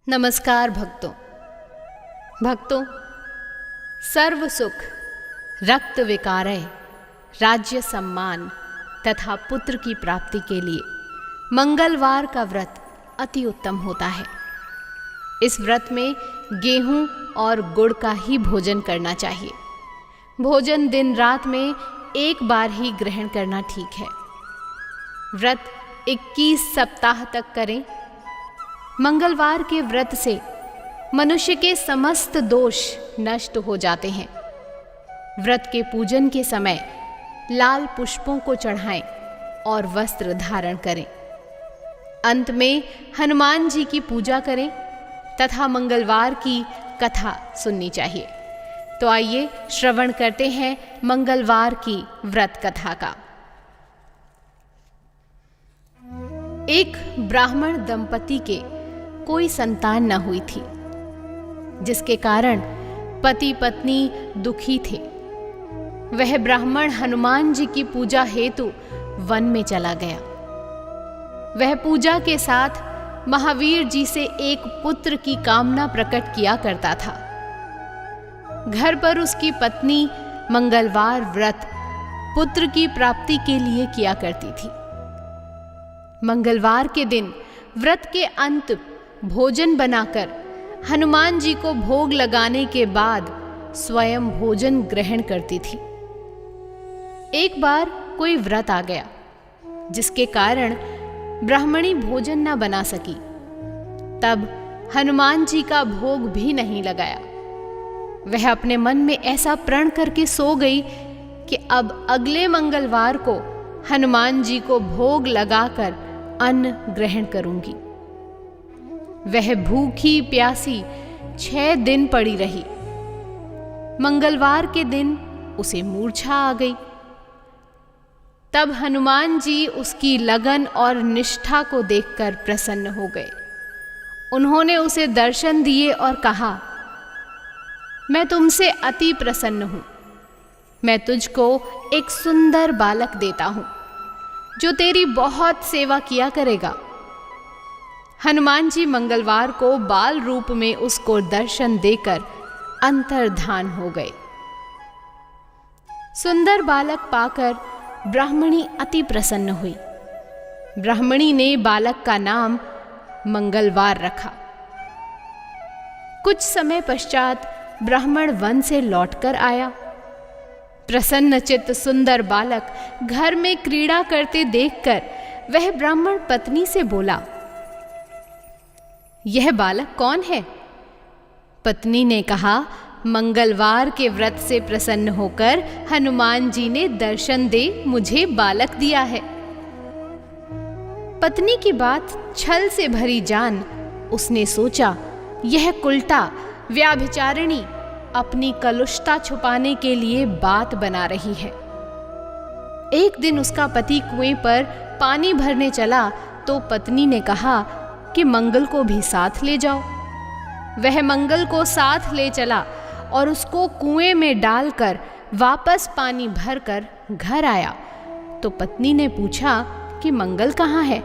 नमस्कार भक्तों, सर्व सुख, रक्त विकारय, राज्य सम्मान तथा पुत्र की प्राप्ति के लिए मंगलवार का व्रत अति उत्तम होता है। इस व्रत में गेहूं और गुड़ का ही भोजन करना चाहिए। भोजन दिन रात में एक बार ही ग्रहण करना ठीक है। व्रत 21 सप्ताह तक करें। मंगलवार के व्रत से मनुष्य के समस्त दोष नष्ट हो जाते हैं। व्रत के पूजन के समय लाल पुष्पों को चढ़ाएं और वस्त्र धारण करें। अंत में हनुमान जी की पूजा करें तथा मंगलवार की कथा सुननी चाहिए। तो आइए श्रवण करते हैं मंगलवार की व्रत कथा का। एक ब्राह्मण दंपति के कोई संतान न हुई थी, जिसके कारण पति पत्नी दुखी थे। वह ब्राह्मण हनुमान जी की पूजा हेतु वन में चला गया। वह पूजा के साथ महावीर जी से एक पुत्र की कामना प्रकट किया करता था। घर पर उसकी पत्नी मंगलवार व्रत पुत्र की प्राप्ति के लिए किया करती थी। मंगलवार के दिन व्रत के अंत भोजन बनाकर हनुमान जी को भोग लगाने के बाद स्वयं भोजन ग्रहण करती थी। एक बार कोई व्रत आ गया, जिसके कारण ब्राह्मणी भोजन न बना सकी। तब हनुमान जी का भोग भी नहीं लगाया। वह अपने मन में ऐसा प्रण करके सो गई कि अब अगले मंगलवार को हनुमान जी को भोग लगाकर अन्न ग्रहण करूंगी। वह भूखी प्यासी 6 दिन पड़ी रही। मंगलवार के दिन उसे मूर्छा आ गई। तब हनुमान जी उसकी लगन और निष्ठा को देखकर प्रसन्न हो गए। उन्होंने उसे दर्शन दिए और कहा, मैं तुमसे अति प्रसन्न हूं। मैं तुझको एक सुंदर बालक देता हूं, जो तेरी बहुत सेवा किया करेगा। हनुमान जी मंगलवार को बाल रूप में उसको दर्शन देकर अंतर्धान हो गए। सुंदर बालक पाकर ब्राह्मणी अति प्रसन्न हुई। ब्राह्मणी ने बालक का नाम मंगलवार रखा। कुछ समय पश्चात ब्राह्मण वन से लौटकर आया। प्रसन्नचित्त सुंदर बालक घर में क्रीड़ा करते देखकर वह ब्राह्मण पत्नी से बोला, यह बालक कौन है? पत्नी ने कहा, मंगलवार के व्रत से प्रसन्न होकर हनुमान जी ने दर्शन दे मुझे बालक दिया है। पत्नी की बात छल से भरी जान उसने सोचा, यह कुलटा व्याभिचारिणी अपनी कलुषता छुपाने के लिए बात बना रही है। एक दिन उसका पति कुएं पर पानी भरने चला तो पत्नी ने कहा कि मंगल को भी साथ ले जाओ। वह मंगल को साथ ले चला और उसको कुएं में डालकर वापस पानी भरकर घर आया तो पत्नी ने पूछा कि मंगल कहाँ है?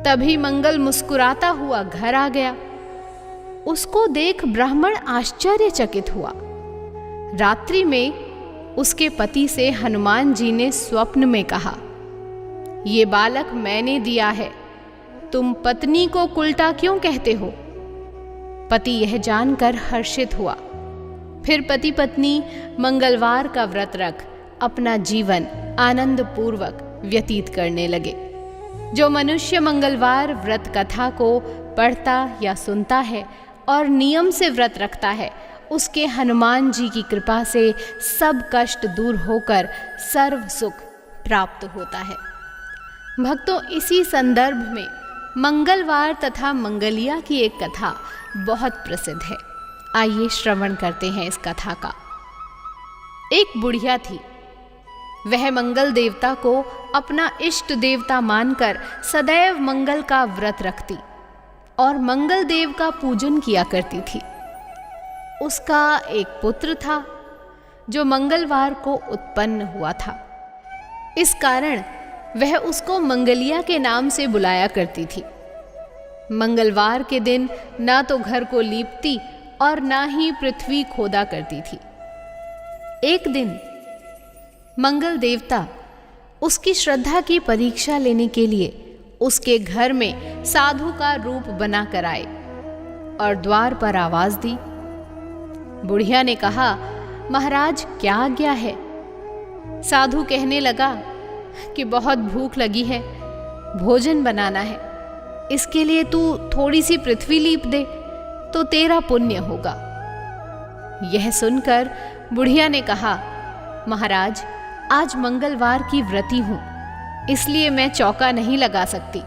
तभी मंगल मुस्कुराता हुआ घर आ गया। उसको देख ब्राह्मण आश्चर्यचकित हुआ। रात्रि में उसके पति से हनुमान जी ने स्वप्न में कहा, ये बालक मैंने दिया है, तुम पत्नी को कुलटा क्यों कहते हो? पति यह जानकर हर्षित हुआ। फिर पति पत्नी मंगलवार का व्रत रख अपना जीवन आनंद पूर्वक व्यतीत करने लगे। जो मनुष्य मंगलवार व्रत कथा को पढ़ता या सुनता है और नियम से व्रत रखता है, उसके हनुमान जी की कृपा से सब कष्ट दूर होकर सर्व सुख प्राप्त होता है। भक्तों, इसी संदर्भ में मंगलवार तथा मंगलिया की एक कथा बहुत प्रसिद्ध है। आइए श्रवण करते हैं इस कथा का। एक बुढ़िया थी। वह मंगल देवता को अपना इष्ट देवता मानकर सदैव मंगल का व्रत रखती और मंगल देव का पूजन किया करती थी। उसका एक पुत्र था जो मंगलवार को उत्पन्न हुआ था। इस कारण वह उसको मंगलिया के नाम से बुलाया करती थी। मंगलवार के दिन ना तो घर को लीपती और ना ही पृथ्वी खोदा करती थी। एक दिन मंगल देवता उसकी श्रद्धा की परीक्षा लेने के लिए उसके घर में साधु का रूप बना कर आए और द्वार पर आवाज दी। बुढ़िया ने कहा, महाराज क्या आज्ञा है? साधु कहने लगा कि बहुत भूख लगी है, भोजन बनाना है, इसके लिए तू थोड़ी सी पृथ्वी लीप दे तो तेरा पुण्य होगा। यह सुनकर बुढ़िया ने कहा, महाराज आज मंगलवार की व्रती हूं, इसलिए मैं चौका नहीं लगा सकती,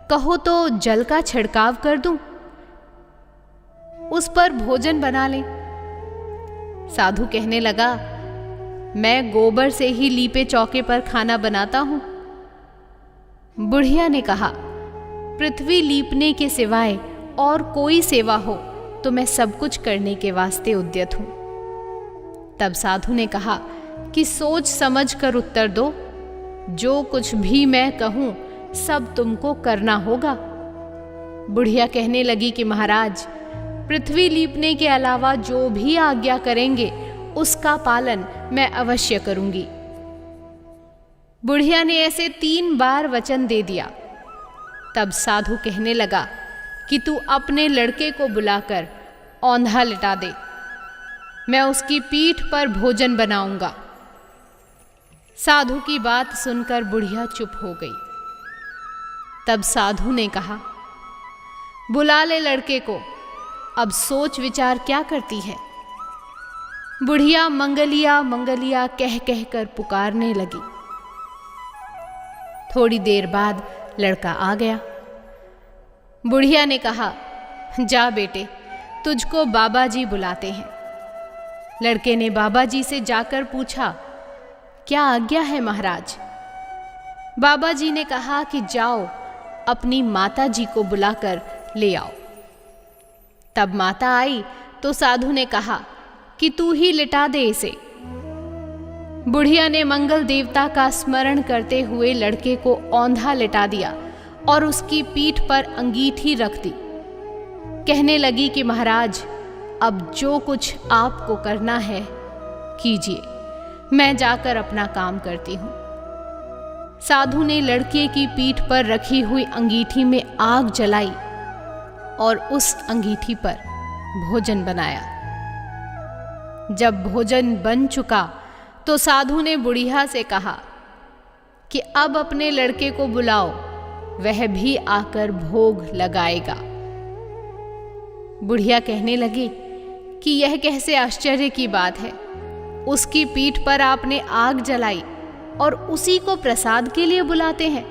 कहो तो जल का छिड़काव कर दूं, उस पर भोजन बना लें। साधु कहने लगा, मैं गोबर से ही लीपे चौके पर खाना बनाता हूं। बुढ़िया ने कहा, पृथ्वी लीपने के सिवाय और कोई सेवा हो तो मैं सब कुछ करने के वास्ते उद्यत हूं। तब साधु ने कहा कि सोच समझ कर उत्तर दो, जो कुछ भी मैं कहूं सब तुमको करना होगा। बुढ़िया कहने लगी कि महाराज पृथ्वी लीपने के अलावा जो भी आज्ञा करेंगे उसका पालन मैं अवश्य करूंगी। बुढ़िया ने ऐसे 3 बार वचन दे दिया। तब साधु कहने लगा कि तू अपने लड़के को बुलाकर औंधा लिटा दे, मैं उसकी पीठ पर भोजन बनाऊंगा। साधु की बात सुनकर बुढ़िया चुप हो गई। तब साधु ने कहा, बुला ले लड़के को, अब सोच विचार क्या करती है। बुढ़िया मंगलिया मंगलिया कह कह कर पुकारने लगी। थोड़ी देर बाद लड़का आ गया। बुढ़िया ने कहा, जा बेटे, तुझको बाबा जी बुलाते हैं। लड़के ने बाबा जी से जाकर पूछा, क्या आज्ञा है महाराज? बाबा जी ने कहा कि जाओ अपनी माता जी को बुलाकर ले आओ। तब माता आई तो साधु ने कहा कि तू ही लिटा दे इसे। बुढ़िया ने मंगल देवता का स्मरण करते हुए लड़के को औंधा लिटा दिया और उसकी पीठ पर अंगीठी रख दी। कहने लगी कि महाराज अब जो कुछ आपको करना है कीजिए, मैं जाकर अपना काम करती हूं। साधु ने लड़के की पीठ पर रखी हुई अंगीठी में आग जलाई और उस अंगीठी पर भोजन बनाया। जब भोजन बन चुका तो साधु ने बुढ़िया से कहा कि अब अपने लड़के को बुलाओ, वह भी आकर भोग लगाएगा। बुढ़िया कहने लगी कि यह कैसे आश्चर्य की बात है, उसकी पीठ पर आपने आग जलाई और उसी को प्रसाद के लिए बुलाते हैं।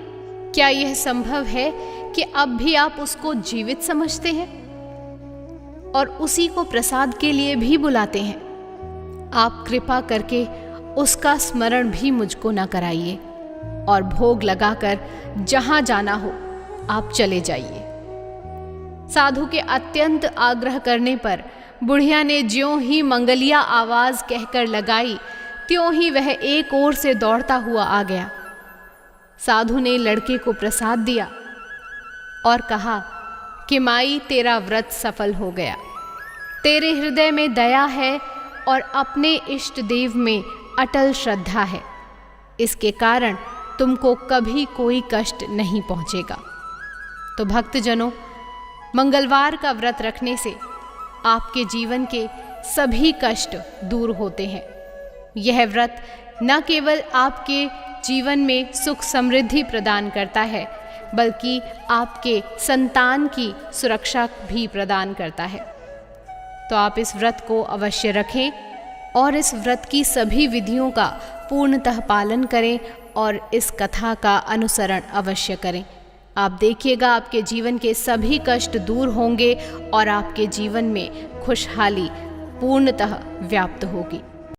क्या यह संभव है कि अब भी आप उसको जीवित समझते हैं और उसी को प्रसाद के लिए भी बुलाते हैं? आप कृपा करके उसका स्मरण भी मुझको न कराइए और भोग लगाकर जहां जाना हो आप चले जाइए। साधु के अत्यंत आग्रह करने पर बुढ़िया ने ज्यों ही मंगलिया आवाज कहकर लगाई, त्यों ही वह एक ओर से दौड़ता हुआ आ गया। साधु ने लड़के को प्रसाद दिया और कहा कि माई तेरा व्रत सफल हो गया, तेरे हृदय में दया है और अपने इष्ट देव में अटल श्रद्धा है, इसके कारण तुमको कभी कोई कष्ट नहीं पहुंचेगा। तो भक्तजनों, मंगलवार का व्रत रखने से आपके जीवन के सभी कष्ट दूर होते हैं। यह व्रत न केवल आपके जीवन में सुख समृद्धि प्रदान करता है, बल्कि आपके संतान की सुरक्षा भी प्रदान करता है। तो आप इस व्रत को अवश्य रखें और इस व्रत की सभी विधियों का पूर्णतः पालन करें और इस कथा का अनुसरण अवश्य करें। आप देखिएगा आपके जीवन के सभी कष्ट दूर होंगे और आपके जीवन में खुशहाली पूर्णतः व्याप्त होगी।